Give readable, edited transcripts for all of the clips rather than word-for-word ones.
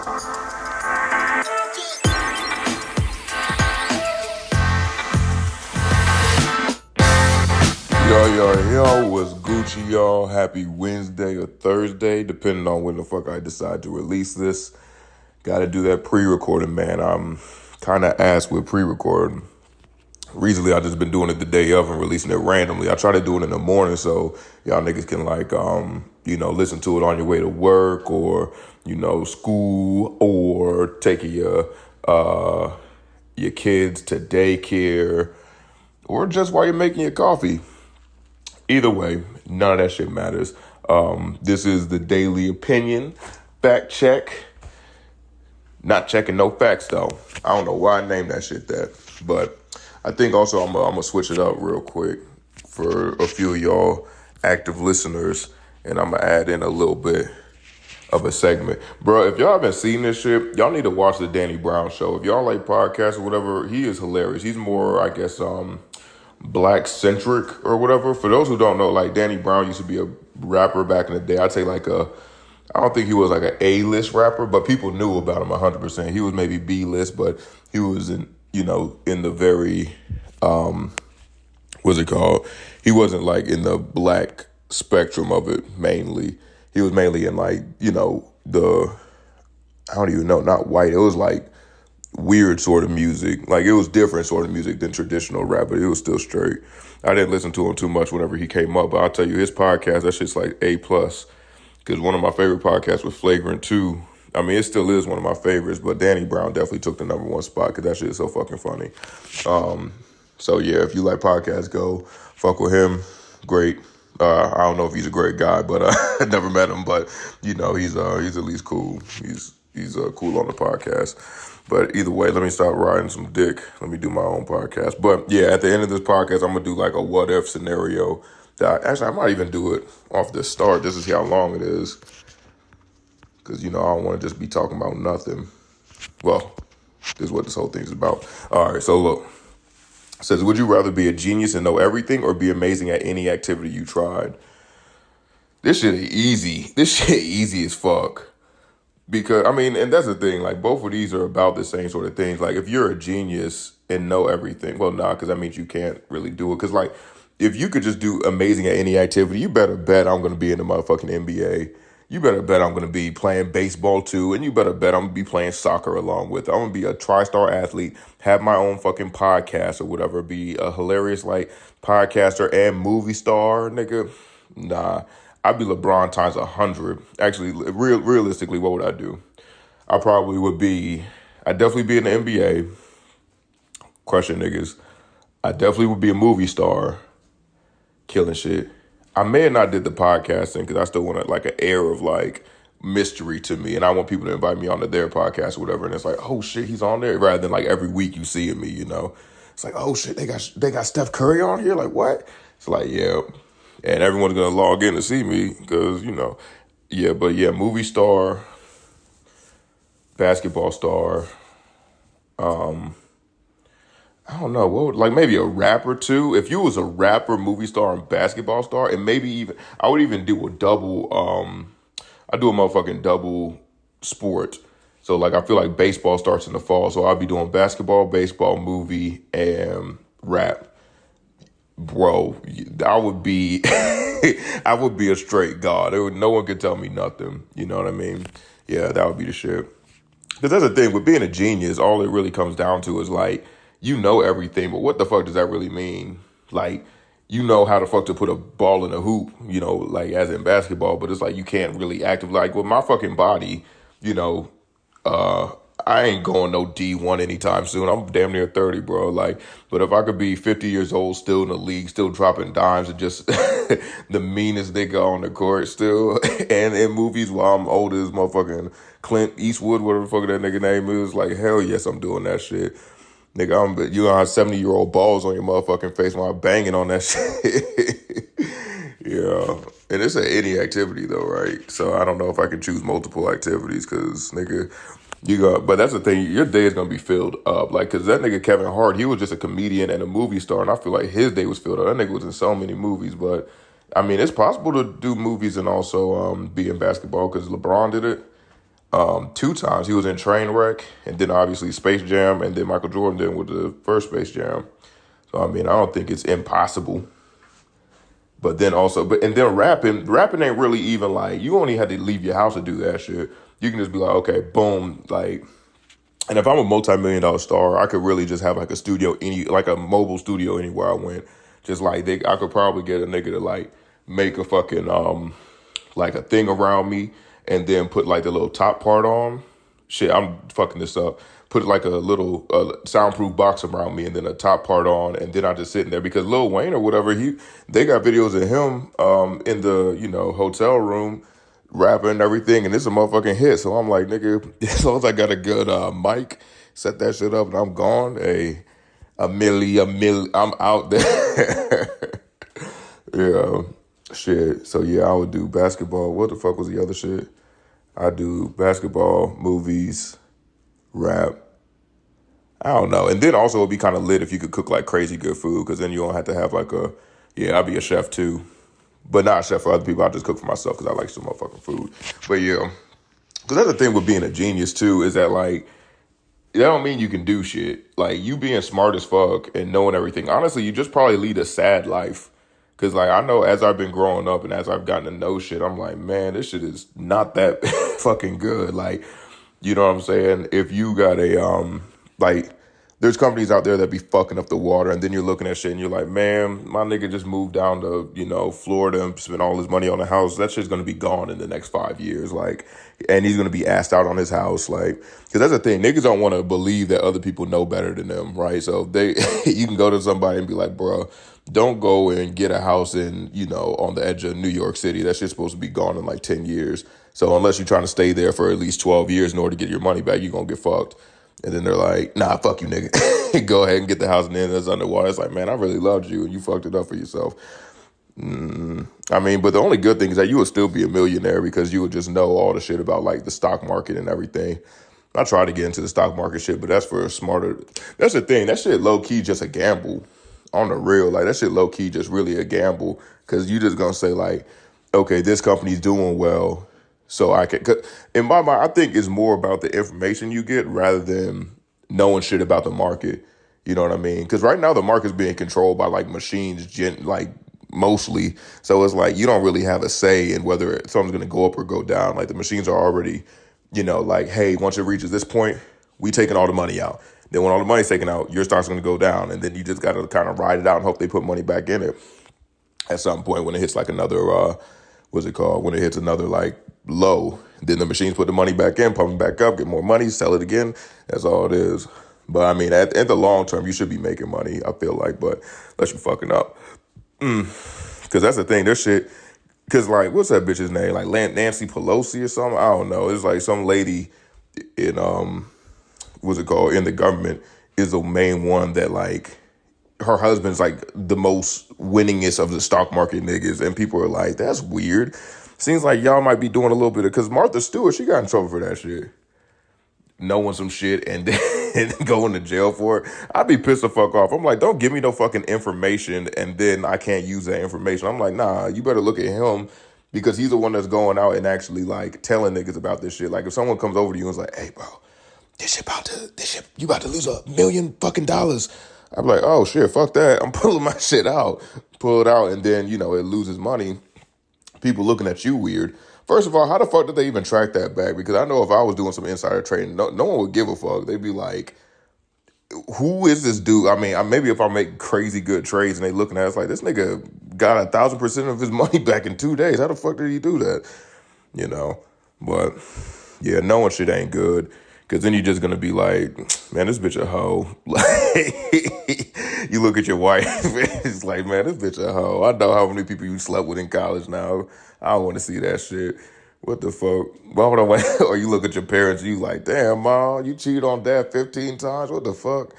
Yo, what's Gucci, y'all? Happy Wednesday or Thursday, depending on when the fuck I decide to release this. Gotta do that pre-recording, man. I'm kind of ass with pre-recording. Recently, I just been doing it the day of and releasing it randomly. I try to do it in the morning so y'all niggas can listen to it on your way to work or, school or taking your kids to daycare or just while you're making your coffee. Either way, none of that shit matters. This is the daily opinion. Fact check. Not checking no facts, though. I don't know why I named that shit that. But I think also I'm going to switch it up real quick for a few of y'all active listeners. And I'm going to add in a little bit of a segment. Bro, if y'all haven't seen this shit, y'all need to watch the Danny Brown show. If y'all like podcasts or whatever, he is hilarious. He's more, I guess, black centric or whatever. For those who don't know, like Danny Brown used to be a rapper back in the day. I'd say I don't think he was like an A-list rapper, but people knew about him 100%. He was maybe B-list, but he was in the very, what's it called? He wasn't like in the black spectrum of it mainly. He was mainly in I don't even know, not white. It was like weird sort of music. Like it was different sort of music than traditional rap, but it was still straight. I didn't listen to him too much whenever he came up, but I'll tell you his podcast, that shit's like A+. Because one of my favorite podcasts was Flagrant 2. I mean, it still is one of my favorites, but Danny Brown definitely took the #1 spot because that shit is so fucking funny. So yeah, if you like podcasts, go fuck with him. Great. I don't know if he's a great guy, but I never met him, but he's at least cool. He's cool on the podcast. But either way, let me stop riding some dick. Let me do my own podcast. But yeah, at the end of this podcast, I'm gonna do like a what if scenario. I might even do it off the start. This is how long it is, because I don't want to just be talking about nothing. Well, this is what this whole thing is about. All right, so look. It says, would you rather be a genius and know everything or be amazing at any activity you tried? This shit easy. This shit easy as fuck. Because, and that's the thing. Like, both of these are about the same sort of things. Like, if you're a genius and know everything, well, nah, because that means you can't really do it. Because, like, if you could just do amazing at any activity, you better bet I'm going to be in the motherfucking NBA. You better bet I'm going to be playing baseball too. And you better bet I'm going to be playing soccer along with it. I'm going to be a tri-star athlete, have my own fucking podcast or whatever, be a hilarious like podcaster and movie star, nigga. Nah, I'd be LeBron times 100. Actually, realistically, what would I do? I'd definitely be in the NBA, crushing niggas. I definitely would be a movie star, killing shit. I may have not did the podcasting because I still want like an air of like mystery to me, and I want people to invite me onto their podcast or whatever. And it's like, oh shit, he's on there, rather than like every week you seeing me. It's like, oh shit, they got Steph Curry on here. Like what? It's like yeah, and everyone's gonna log in to see me because yeah. But yeah, movie star, basketball star. I don't know, like maybe a rapper too. If you was a rapper, movie star, and basketball star, and maybe even I would even do a double. I do a motherfucking double sport. So like I feel like baseball starts in the fall, so I'll be doing basketball, baseball, movie, and rap. Bro, I would be, I would be a straight god. No one could tell me nothing. You know what I mean? Yeah, that would be the shit. Because that's the thing with being a genius. All it really comes down to is like, you know everything, but what the fuck does that really mean? Like, you know how the fuck to put a ball in a hoop, like as in basketball, but it's like you can't really actively, like with my fucking body, I ain't going no D1 anytime soon. I'm damn near 30, bro. Like, but if I could be 50 years old, still in the league, still dropping dimes and just the meanest nigga on the court still, and in movies while I'm old as motherfucking Clint Eastwood, whatever the fuck that nigga name is, like, hell yes, I'm doing that shit. Nigga, you gonna have 70-year-old balls on your motherfucking face while I'm banging on that shit. Yeah. And it's any activity though, right? So I don't know if I can choose multiple activities because, nigga, but that's the thing, your day is gonna be filled up. Like, cause that nigga Kevin Hart, he was just a comedian and a movie star, and I feel like his day was filled up. That nigga was in so many movies, but I mean, it's possible to do movies and also be in basketball because LeBron did it. two times. He was in Trainwreck, and then obviously Space Jam, and then Michael Jordan did with the first Space Jam. So I mean, I don't think it's impossible. But then also, and then rapping ain't really even like you only had to leave your house to do that shit. You can just be like, okay, boom, like. And if I'm a multi-million dollar star, I could really just have like a studio like a mobile studio anywhere I went. Just like I could probably get a nigga to like make a fucking like a thing around me and then put like the little top part on. Shit, I'm fucking this up. Put like a little soundproof box around me and then a top part on, and then I just sitting there because Lil Wayne or whatever they got videos of him in the hotel room rapping and everything, and it's a motherfucking hit. So I'm like, nigga, as long as I got a good mic, set that shit up, and I'm gone. A milli, I'm out there. Yeah, shit. So yeah, I would do basketball. What the fuck was the other shit? I do basketball, movies, rap. I don't know. And then also it'd be kind of lit if you could cook like crazy good food, because then you don't have to have like I'd be a chef too. But not a chef for other people. I just cook for myself because I like some motherfucking food. But yeah, because that's the thing with being a genius too, is that like, that don't mean you can do shit. Like you being smart as fuck and knowing everything. Honestly, you just probably lead a sad life. Cause like I know as I've been growing up and as I've gotten to know shit, I'm like, man, this shit is not that fucking good. Like, you know what I'm saying? If you got like there's companies out there that be fucking up the water, and then you're looking at shit and you're like, man, my nigga just moved down to, Florida and spent all his money on a house. That shit's gonna be gone in the next 5 years. Like, and he's gonna be asked out on his house. Like, cause that's the thing. Niggas don't want to believe that other people know better than them, right? So you can go to somebody and be like, bro, don't go and get a house in, on the edge of New York City. That shit's supposed to be gone in like 10 years. So unless you're trying to stay there for at least 12 years in order to get your money back, you're gonna get fucked. And then they're like, nah, fuck you, nigga. Go ahead and get the house and then it's underwater. It's like, man, I really loved you and you fucked it up for yourself. I mean, but the only good thing is that you would still be a millionaire because you would just know all the shit about like the stock market and everything. I try to get into the stock market shit, but that's for a smarter. That's the thing. That shit low key just a gamble on the real. Like that shit low key just really a gamble because you just gonna say like, okay, this company's doing well. So I can, in my mind, I think it's more about the information you get rather than knowing shit about the market. You know what I mean? Because right now the market's being controlled by like machines, like mostly. So it's like you don't really have a say in whether something's going to go up or go down. Like the machines are already, like, hey, once it reaches this point, we taking all the money out. Then when all the money's taken out, your stock's going to go down, and then you just got to kind of ride it out and hope they put money back in it at some point when it hits like another what's it called? When it hits another like low, then the machines put the money back in, pump it back up, get more money, sell it again. That's all it is. But I mean, at the long term, you should be making money, I feel like, but unless you fucking up. Because that's the thing, there's shit. Because like, what's that bitch's name? Like Nancy Pelosi or something? I don't know. It's like some lady in, what's it called? In the government is the main one that like, her husband's like the most winningest of the stock market niggas, and people are like, that's weird. Seems like y'all might be doing a little bit of, because Martha Stewart, she got in trouble for that shit. Knowing some shit and then going to jail for it. I'd be pissed the fuck off. I'm like, don't give me no fucking information and then I can't use that information. I'm like, nah, you better look at him because he's the one that's going out and actually like telling niggas about this shit. Like if someone comes over to you and is like, hey bro, you about to lose $1 million fucking dollars. I'm like, oh shit, fuck that. I'm pulling my shit out. Pull it out and then, it loses money. People looking at you weird. First of all, how the fuck did they even track that back? Because I know if I was doing some insider trading, no one would give a fuck. They'd be like, who is this dude? I mean, maybe if I make crazy good trades and they looking at it, it's like, this nigga got 1,000% of his money back in 2 days. How the fuck did he do that? But yeah, knowing shit ain't good. Because then you're just going to be like, man, this bitch a hoe. You look at your wife, it's like, man, this bitch a hoe. I know how many people you slept with in college now. I don't want to see that shit. What the fuck? Why would I want? Or you look at your parents, you like, damn, mom, you cheated on dad 15 times? What the fuck?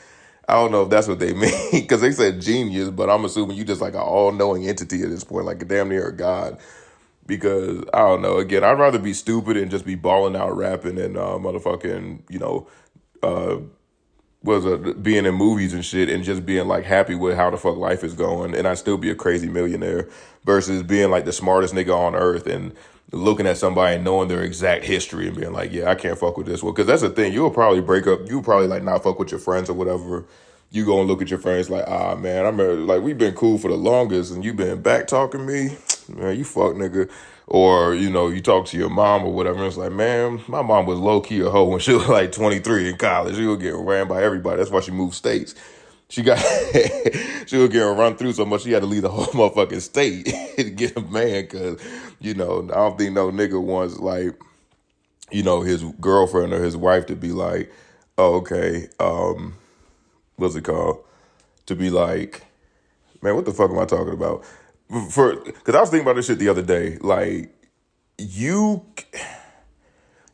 I don't know if that's what they mean. Because they said genius, but I'm assuming you just like an all-knowing entity at this point, like a damn near a god. Because I don't know. Again, I'd rather be stupid and just be balling out rapping and motherfucking, being in movies and shit and just being like happy with how the fuck life is going, and I'd still be a crazy millionaire versus being like the smartest nigga on earth and looking at somebody and knowing their exact history and being like, yeah, I can't fuck with this one. Because that's the thing. You'll probably break up. You'll probably like not fuck with your friends or whatever. You go and look at your friends like, ah, man, I remember like we've been cool for the longest and you've been back talking me. Man, you fuck nigga. Or, you talk to your mom or whatever. And it's like, man, my mom was low key a hoe when she was like 23 in college. She was getting ran by everybody. That's why she moved states. She got she was getting run through so much she had to leave the whole motherfucking state to get a man because, I don't think no nigga wants like, his girlfriend or his wife to be like, oh, okay, what's it called? To be like, man, what the fuck am I talking about? Because I was thinking about this shit the other day. Like, you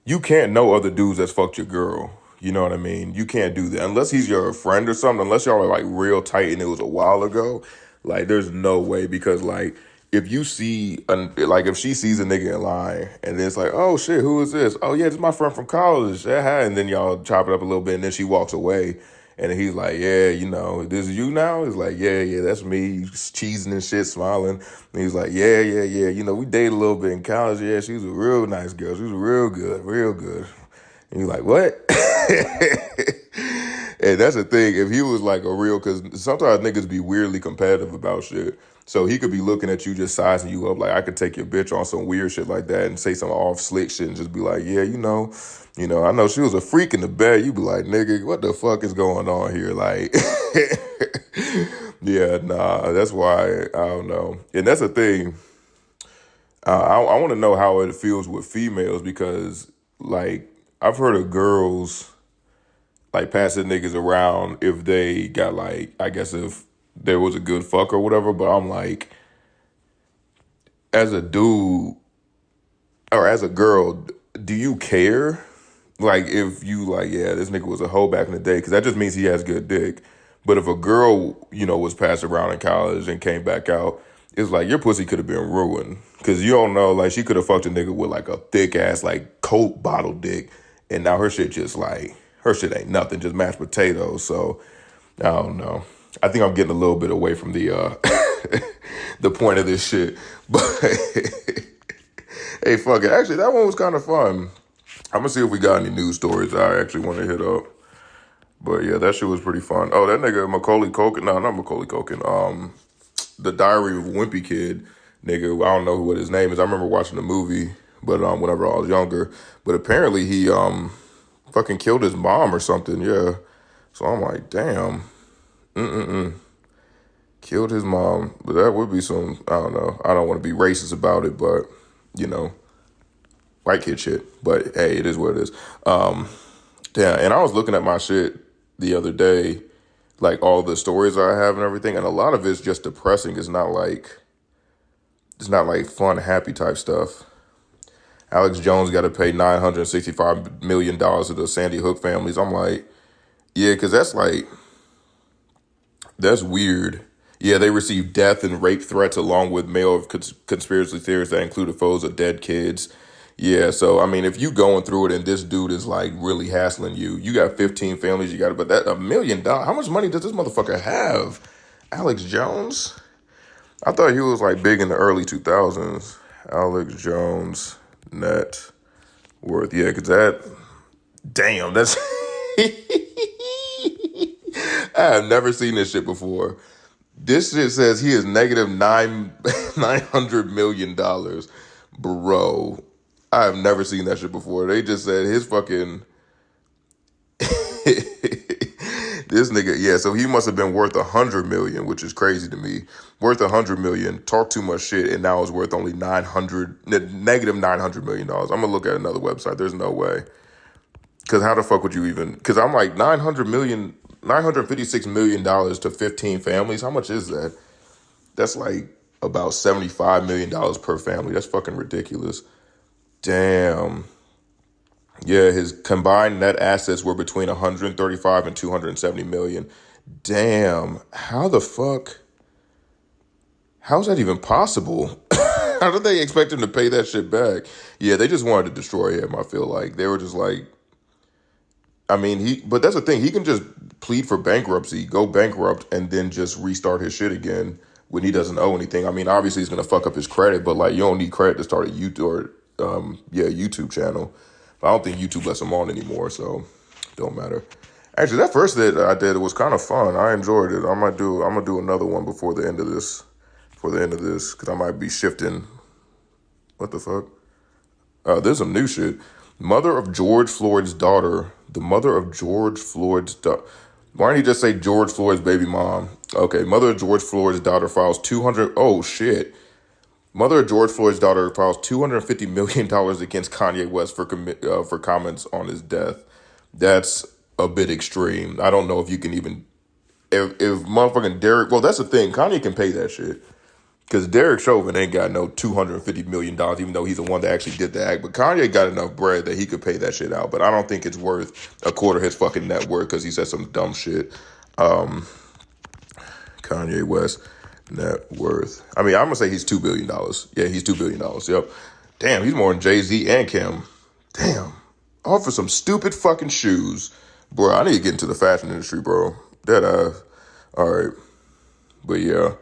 you can't know other dudes that's fucked your girl. You know what I mean? You can't do that unless he's your friend or something. Unless y'all are like real tight and it was a while ago. Like, there's no way because like if you see like if she sees a nigga in line and then it's like, oh shit, who is this? Oh yeah, this is my friend from college. Yeah, and then y'all chop it up a little bit and then she walks away. And then he's like, yeah, this is you now? He's like, yeah, that's me. He's cheesing and shit, smiling. And he's like, yeah. We dated a little bit in college. Yeah, she was a real nice girl. She was real good, real good. And you're like, what? And that's the thing. If he was like a real, because sometimes niggas be weirdly competitive about shit. So he could be looking at you just sizing you up. Like I could take your bitch on some weird shit like that and say some off slick shit and just be like, yeah, I know she was a freak in the bed. You be like, nigga, what the fuck is going on here? Like, yeah, nah, that's why I don't know. And that's the thing. I want to know how it feels with females because, like, I've heard of girls like passing niggas around if they got like, I guess if there was a good fuck or whatever. But I'm like, as a dude or as a girl, do you care? Like if you like, yeah, this nigga was a hoe back in the day, because that just means he has good dick. But if a girl, was passed around in college and came back out, it's like your pussy could have been ruined. Because you don't know, like she could have fucked a nigga with like a thick ass, like Coke bottle dick. And now her shit just like, her shit ain't nothing, just mashed potatoes. So I don't know. I think I'm getting a little bit away from the the point of this shit. But hey, fuck it. Actually, that one was kind of fun. I'm gonna see if we got any news stories I actually want to hit up. But yeah, that shit was pretty fun. Oh, that nigga Macaulay Culkin. No, not Macaulay Culkin. The Diary of a Wimpy Kid nigga. I don't know what his name is. I remember watching the movie, but whenever I was younger. But apparently he fucking killed his mom or something. Yeah. So I'm like, damn. Killed his mom. But that would be some. I don't know. I don't want to be racist about it, but white kid shit. But hey, it is what it is. Damn. And I was looking at my shit the other day, like all the stories I have and everything, and a lot of it's just depressing. It's not like fun, happy type stuff. Alex Jones got to pay $965 million to the Sandy Hook families. I'm like, yeah, because that's weird. Yeah, they received death and rape threats along with mail of conspiracy theories that included photos of dead kids. Yeah, so I mean, if you going through it and this dude is like really hassling you, you got 15 families, but that $1 million, how much money does this motherfucker have? Alex Jones? I thought he was like big in the early 2000s. Alex Jones net worth. Yeah, because damn, that's, I have never seen this shit before. This shit says he is negative $900 million. Bro, I have never seen that shit before. They just said his fucking this nigga, yeah, so he must have been worth 100 million, which is crazy to me. Worth 100 million, talk too much shit, and now is worth only negative $900 million. I'm gonna look at another website. There's no way. Because how the fuck would you even? Because I'm like $956 to 15 families. How much is that? That's like about $75 million per family. That's fucking ridiculous. Damn. Yeah, his combined net assets were between 135 and 270 million. Damn. How the fuck? How's that even possible? How did they expect him to pay that shit back? Yeah, they just wanted to destroy him, I feel like. They were just like, I mean, but that's the thing. He can just plead for bankruptcy, go bankrupt, and then just restart his shit again when he doesn't owe anything. I mean, obviously he's going to fuck up his credit, but like you don't need credit to start a YouTube or yeah, YouTube channel. But I don't think YouTube lets them on anymore, so don't matter. Actually, that first that I did was kind of fun. I enjoyed it. I'm gonna do another one before the end of this. Before the end of this, because I might be shifting. What the fuck? There's some new shit. Mother of George Floyd's daughter. The mother of George Floyd's daughter. Why don't you just say George Floyd's baby mom? Okay, mother of George Floyd's daughter files 200. Oh shit. Mother of George Floyd's daughter files $250 million against Kanye West for comments on his death. That's a bit extreme. I don't know if you can even if motherfucking Derek. Well, that's the thing. Kanye can pay that shit. Because Derek Chauvin ain't got no $250 million, even though he's the one that actually did the act. But Kanye got enough bread that he could pay that shit out. But I don't think it's worth a quarter of his fucking net worth because he said some dumb shit. Kanye West net worth. I mean, I'm gonna say he's $2 billion. Yeah, he's $2 billion. Yep. Damn, he's more than Jay-Z and Kim. Damn. All for some stupid fucking shoes. Bro, I need to get into the fashion industry, bro. All right. But yeah.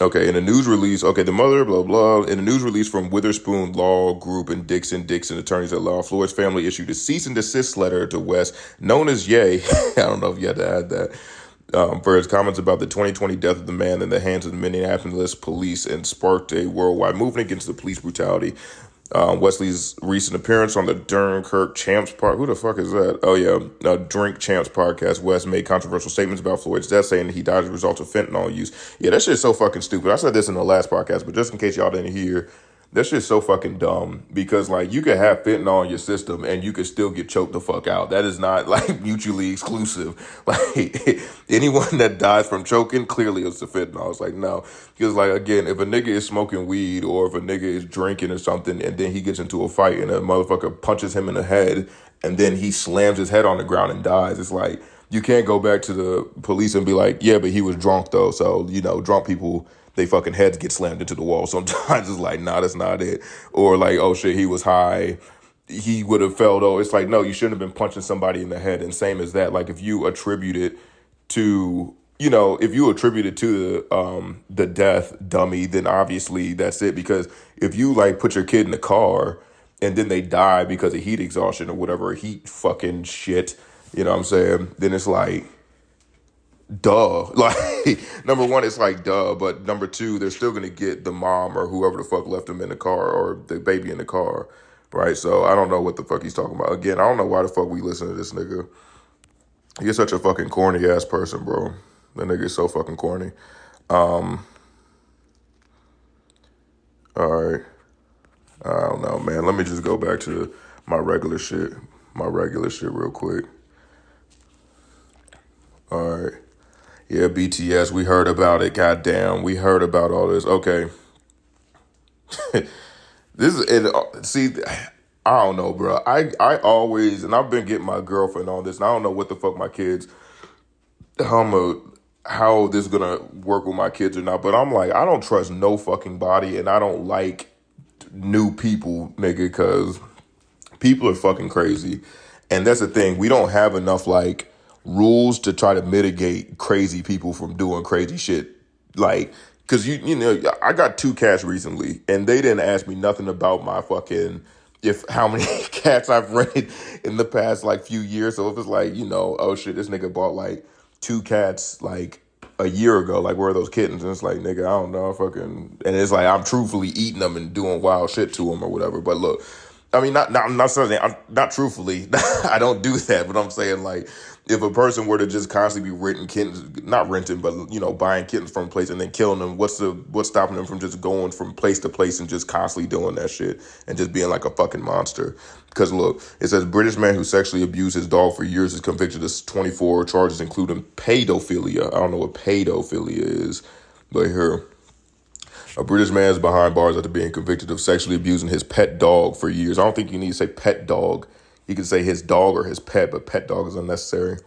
Okay, in a news release, the mother, blah, blah. In a news release from Witherspoon Law Group and Dixon Attorneys at Law, Floyd's family issued a cease and desist letter to West, known as Ye. I don't know if you had to add that. For his comments about the 2020 death of the man in the hands of the Minneapolis police and sparked a worldwide movement against the police brutality. Wesley's recent appearance on the Dunkirk Champs Park. Who the fuck is that? Oh, yeah. Drink Champs podcast. West made controversial statements about Floyd's death, saying that he died as a result of fentanyl use. Yeah, that shit's so fucking stupid. I said this in the last podcast, but just in case y'all didn't hear, that shit's so fucking dumb because, like, you could have fentanyl in your system and you could still get choked the fuck out. That is not, like, mutually exclusive. Like, anyone that dies from choking, clearly it's the fentanyl. It's like, no. Because, like, again, if a nigga is smoking weed or if a nigga is drinking or something and then he gets into a fight and a motherfucker punches him in the head and then he slams his head on the ground and dies, it's like, you can't go back to the police and be like, yeah, but he was drunk, though. So, drunk people, they fucking heads get slammed into the wall. Sometimes it's like, nah, that's not it. Or like, oh shit, he was high. He would have fell though. It's like, no, you shouldn't have been punching somebody in the head. And same as that, like if you attribute it to, the death, dummy, then obviously that's it. Because if you like put your kid in the car and then they die because of heat exhaustion or whatever, heat fucking shit, you know what I'm saying? Then it's like, duh. Like, number one, it's like, duh. But number two, they're still going to get the mom or whoever the fuck left them in the car or the baby in the car. Right? So I don't know what the fuck he's talking about. Again, I don't know why the fuck we listen to this nigga. He's such a fucking corny ass person, bro. That nigga is so fucking corny. All right. I don't know, man. Let me just go back to my regular shit. Real quick. All right. Yeah, BTS, we heard about it. Goddamn, we heard about all this. Okay. This is it. See, I don't know, bro. I always, and I've been getting my girlfriend on this, and I don't know what the fuck my kids, how this is gonna work with my kids or not. But I'm like, I don't trust no fucking body, and I don't like new people, nigga, because people are fucking crazy. And that's the thing. We don't have enough like rules to try to mitigate crazy people from doing crazy shit. Like, cause I got 2 cats recently and they didn't ask me nothing about my fucking, if how many cats I've rented in the past like few years. So if it's like, oh shit, this nigga bought like 2 cats like a year ago, like where are those kittens? And it's like, nigga, I don't know, fucking, and it's like I'm truthfully eating them and doing wild shit to them or whatever. But look, I mean, I'm not saying, I'm not truthfully, I don't do that, but I'm saying like, if a person were to just constantly be renting kittens, not renting, but buying kittens from a place and then killing them, what's stopping them from just going from place to place and just constantly doing that shit and just being like a fucking monster? Because look, it says British man who sexually abused his dog for years is convicted of 24 charges, including pedophilia. I don't know what pedophilia is, but here. A British man is behind bars after being convicted of sexually abusing his pet dog for years. I don't think you need to say pet dog. You can say his dog or his pet, but pet dog is unnecessary.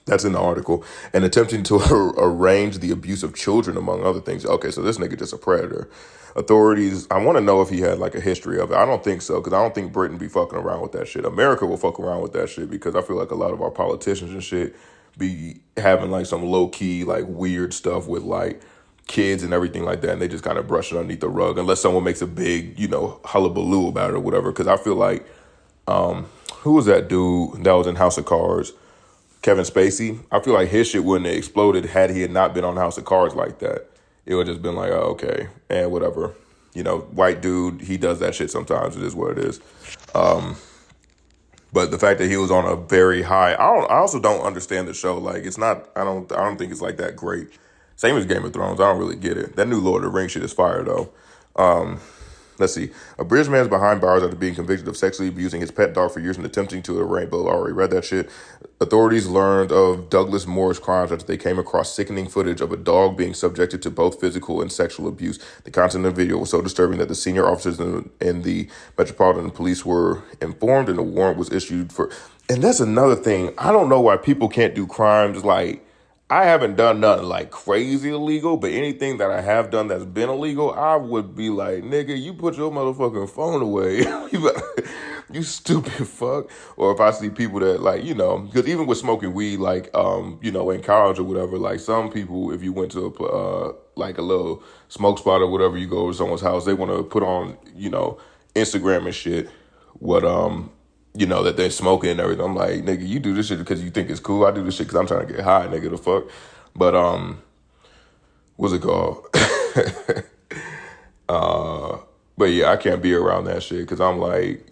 That's in the article. And attempting to arrange the abuse of children, among other things. Okay, so this nigga just a predator. Authorities, I want to know if he had like a history of it. I don't think so, because I don't think Britain be fucking around with that shit. America will fuck around with that shit, because I feel like a lot of our politicians and shit be having like some low-key, like weird stuff with like kids and everything like that, and they just kind of brush it underneath the rug unless someone makes a big, hullabaloo about it or whatever. Because I feel like, who was that dude that was in House of Cards? Kevin Spacey. I feel like his shit wouldn't have exploded had he had not been on House of Cards like that. It would have just been like, oh, okay, and whatever. White dude, he does that shit sometimes. It is what it is. But the fact that he was on a very high, I also don't understand the show. Like, it's not. I don't think it's like that great. Same as Game of Thrones. I don't really get it. That new Lord of the Rings shit is fire though. Let's see. A British man is behind bars after being convicted of sexually abusing his pet dog for years and attempting to arrange. But I already read that shit. Authorities learned of Douglas Moore's crimes after they came across sickening footage of a dog being subjected to both physical and sexual abuse. The content of the video was so disturbing that the senior officers in the Metropolitan Police were informed and a warrant was issued for. And that's another thing. I don't know why people can't do crimes like. I haven't done nothing like crazy illegal, but anything that I have done that's been illegal, I would be like, nigga, you put your motherfucking phone away. You stupid fuck. Or if I see people that because even with smoking weed, in college or whatever, like some people, if you went to a little smoke spot or whatever, you go to someone's house, they want to put on, Instagram and shit, that they're smoking and everything. I'm like, nigga, you do this shit because you think it's cool. I do this shit because I'm trying to get high, nigga, the fuck. But, what's it called? But yeah, I can't be around that shit because I'm like,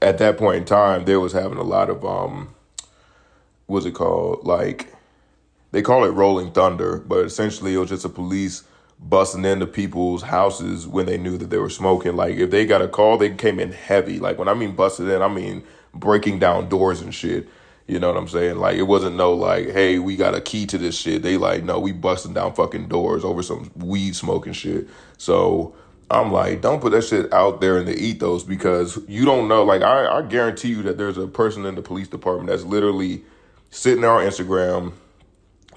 at that point in time, they was having a lot of, what's it called? Like, they call it rolling thunder, but essentially it was just a police busting into people's houses when they knew that they were smoking. Like, if they got a call, they came in heavy. Like, when I mean busted in, I mean breaking down doors and shit. You know what I'm saying? Like, it wasn't no like, hey, we got a key to this shit. They like, no, we busting down fucking doors over some weed smoking shit. So I'm like, don't put that shit out there in the ethos because you don't know. Like, I guarantee you that there's a person in the police department that's literally sitting there on Instagram,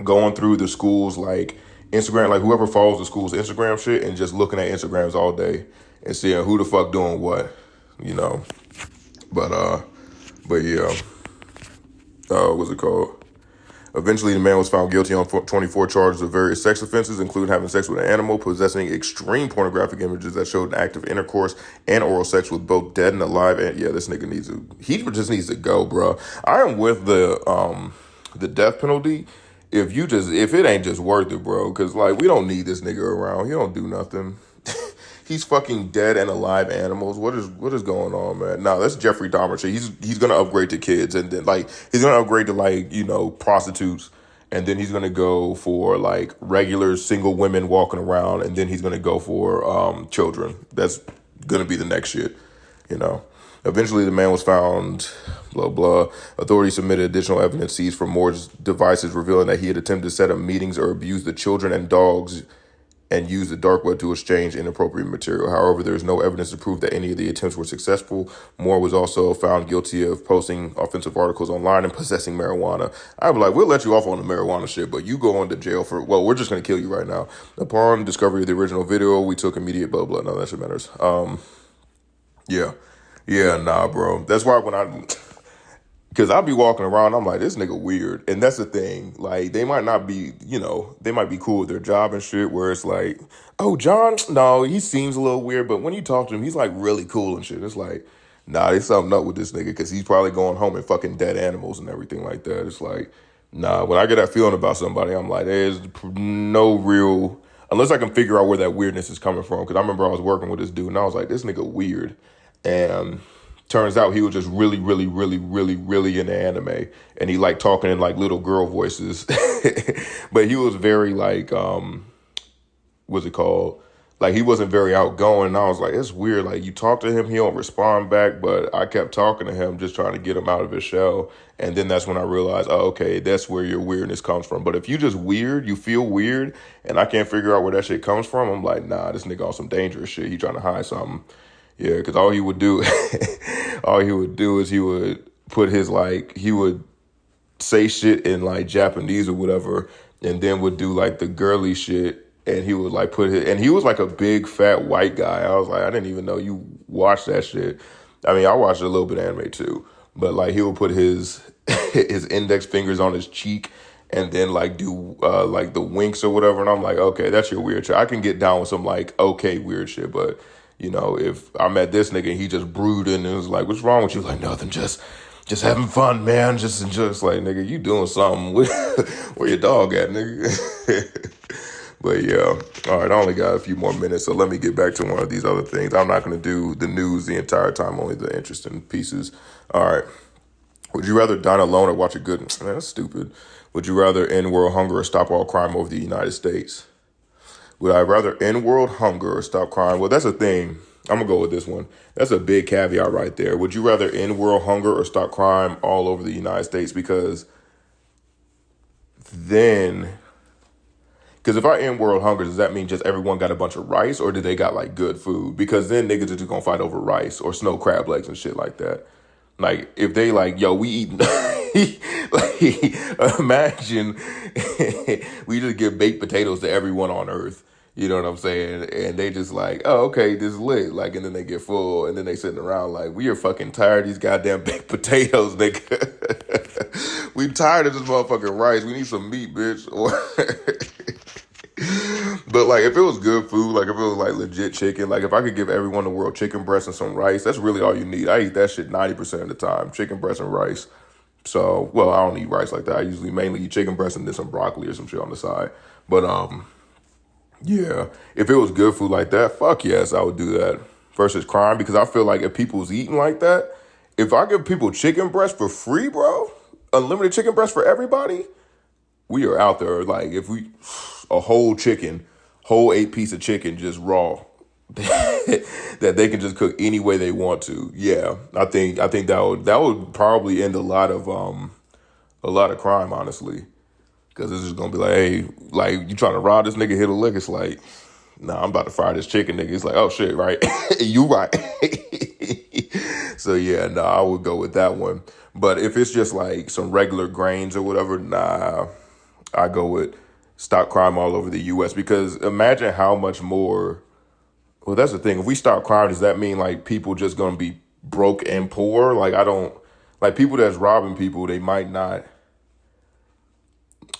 going through the schools, like Instagram, like whoever follows the school's Instagram shit and just looking at Instagrams all day and seeing who the fuck doing what, But yeah, what's it called? Eventually, the man was found guilty on 24 charges of various sex offenses, including having sex with an animal, possessing extreme pornographic images that showed an act of intercourse and oral sex with both dead and alive. And yeah, this nigga he just needs to go, bro. I am with the death penalty. If it ain't just worth it, bro, because like we don't need this nigga around. He don't do nothing. He's fucking dead and alive animals. What is going on, man? Nah, that's Jeffrey Dahmer shit. He's gonna upgrade to kids, and then he's gonna upgrade to prostitutes, and then he's gonna go for like regular single women walking around, and then he's gonna go for children. That's gonna be the next shit, Eventually, the man was found, blah, blah. Authorities submitted additional evidence seized from Moore's devices, revealing that he had attempted to set up meetings or abuse the children and dogs and use the dark web to exchange inappropriate material. However, there is no evidence to prove that any of the attempts were successful. Moore was also found guilty of posting offensive articles online and possessing marijuana. I'd be like, we'll let you off on the marijuana shit, but you go into jail we're just going to kill you right now. Upon discovery of the original video, we took immediate blah, blah. None of that shit matters. Yeah. Yeah, nah, bro. That's why because I'll be walking around, I'm like, this nigga weird. And that's the thing. Like, they might not be, they might be cool with their job and shit, where it's like, oh, John, no, he seems a little weird. But when you talk to him, he's like really cool and shit. It's like, nah, there's something up with this nigga because he's probably going home and fucking dead animals and everything like that. It's like, nah, when I get that feeling about somebody, I'm like, there's no real, unless I can figure out where that weirdness is coming from. Because I remember I was working with this dude and I was like, this nigga weird. And turns out he was just really, really, really, really, really into anime. And he liked talking in like little girl voices. But he was very like, what's it called? Like he wasn't very outgoing. And I was like, it's weird. Like you talk to him, he don't respond back. But I kept talking to him, just trying to get him out of his shell. And then that's when I realized, oh, okay, that's where your weirdness comes from. But if you just weird, you feel weird, and I can't figure out where that shit comes from, I'm like, nah, this nigga on some dangerous shit. He trying to hide something. Yeah, because all he would do is he would put his he would say shit in like Japanese or whatever, and then would do like the girly shit, and he would like and he was like a big fat white guy. I was like, I didn't even know you watched that shit. I mean, I watched a little bit of anime too, but like he would put his his index fingers on his cheek and then like do like the winks or whatever. And I'm like, okay, that's your weird shit. I can get down with some like okay weird shit, but you know, if I met this nigga and he just brooding and was like, what's wrong with you? Like, nothing, just having fun, man. Just like, nigga, you doing something. Where your dog at, nigga? But yeah, all right, I only got a few more minutes, so let me get back to one of these other things. I'm not going to do the news the entire time, only the interesting pieces. All right. Would you rather dine alone or watch a good... Man, that's stupid. Would you rather end world hunger or stop all crime over the United States? Would I rather end world hunger or stop crime? Well, that's a thing. I'm going to go with this one. That's a big caveat right there. Would you rather end world hunger or stop crime all over the United States? Because if I end world hunger, does that mean just everyone got a bunch of rice or do they got like good food? Because then niggas are just going to fight over rice or snow crab legs and shit like that. Like, if they like, yo, we eating, like, imagine we just give baked potatoes to everyone on earth. You know what I'm saying? And they just like, oh, okay, this is lit. Like, and then they get full, and then they sitting around like, we are fucking tired of these goddamn baked potatoes, nigga. We tired of this motherfucking rice. We need some meat, bitch. But like, if it was good food, like if it was like legit chicken, like if I could give everyone in the world chicken breast and some rice, that's really all you need. I eat that shit 90% of the time, chicken breast and rice. So, well, I don't eat rice like that. I usually mainly eat chicken breast and then some broccoli or some shit on the side. But yeah, if it was good food like that, fuck yes, I would do that versus crime, because I feel like if people's eating like that, if I give people chicken breast for free, bro, unlimited chicken breast for everybody, we are out there. Like, if we a whole chicken, whole 8-piece of chicken, just raw, that they can just cook any way they want to. Yeah, I think that would probably end a lot of crime, honestly, because it's just gonna be like, hey, like, you trying to rob this nigga, hit a lick. It's like, nah, I'm about to fry this chicken, nigga. It's like, oh shit, right? You right. So yeah, nah, I would go with that one. But if it's just like some regular grains or whatever, nah, I go with stop crime all over the U.S. Because imagine how much more. Well, that's the thing. If we stop crime, does that mean like people just gonna be broke and poor? Like, I don't like people that's robbing people. They might not.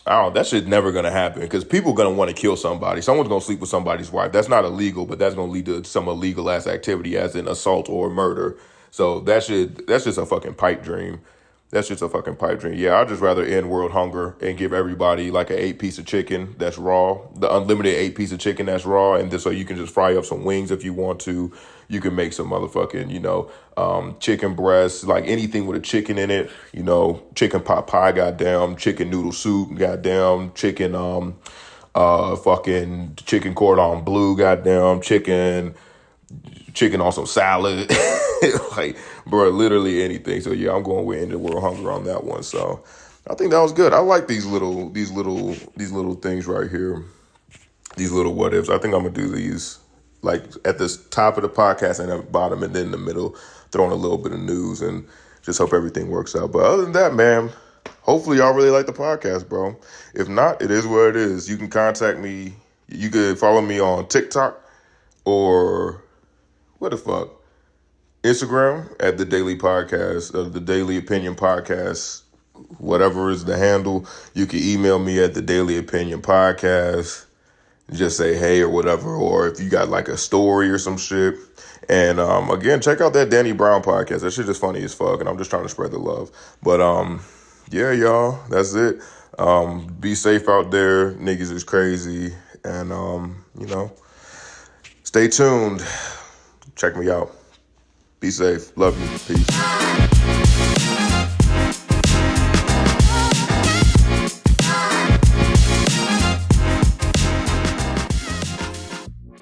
I don't. That shit's never gonna happen because people gonna want to kill somebody. Someone's gonna sleep with somebody's wife. That's not illegal, but that's gonna lead to some illegal ass activity, as in assault or murder. So that's just a fucking pipe dream. That's just a fucking pipe dream. Yeah, I'd just rather end world hunger and give everybody like an 8-piece of chicken that's raw, the unlimited 8-piece of chicken that's raw, and so you can just fry up some wings if you want to. You can make some motherfucking, chicken breasts, like anything with a chicken in it. Chicken pot pie, goddamn, chicken noodle soup, goddamn, fucking chicken cordon bleu, goddamn, chicken on some salad. Like, bro, literally anything. So yeah, I'm going with end the world hunger on that one. So I think that was good. I like these little things right here. These little what ifs. I think I'm gonna do these like at the top of the podcast and at the bottom, and then in the middle, throw in a little bit of news, and just hope everything works out. But other than that, man, hopefully y'all really like the podcast, bro. If not, it is what it is. You can contact me. You could follow me on TikTok or what the fuck? Instagram at the Daily Podcast, the Daily Opinion Podcast, whatever is the handle. You can email me at the Daily Opinion Podcast. Just say hey or whatever, or if you got like a story or some shit. And again, check out that Danny Brown podcast. That shit is funny as fuck, and I'm just trying to spread the love. But yeah, y'all, that's it. Be safe out there. Niggas is crazy, and stay tuned. Check me out. Be safe. Love you. Peace.